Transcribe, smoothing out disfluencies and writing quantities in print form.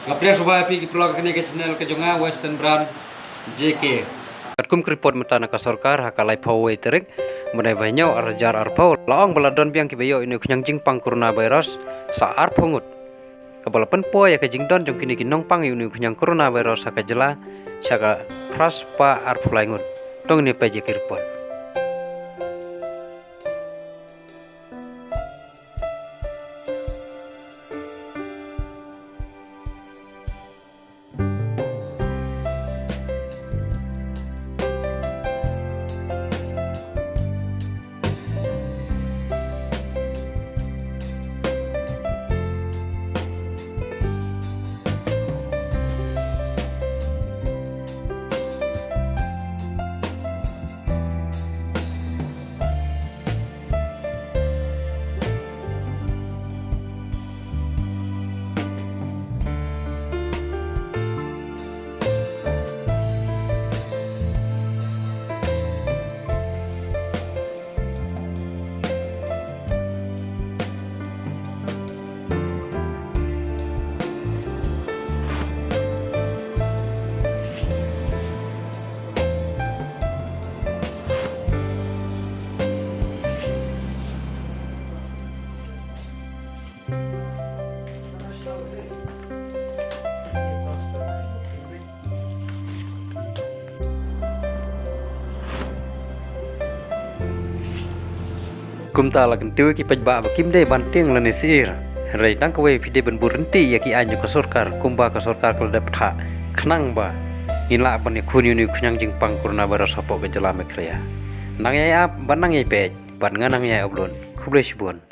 Ngapain sobat api kipulak kini ke channel ke jonga Western Brand JK. Katkum kripot metana ka sarkar hakalai pawai terik menai banyak arjar arpau laong beladon biang kibayo ini kunyang jingpang coronavirus saar pungut. Kabalapan po ya ke jingdon jong kini kinong pang ini kunyang coronavirus hakajela saka praspa arpulaingut. Dong ini peje kripot. Kumta lagan tiwi ki pajba bakim de banting lani sir. Rai tang kwe pide ben burenti ya ki anyu ka sarkar kumba ka sarkar kal daptha khnang ba ila bani khuni ni khunyang jing pang kurna bara sapo ke jala mekriya. Nang ya ap banang ye pej ban nganang ya oblon khuble sibon.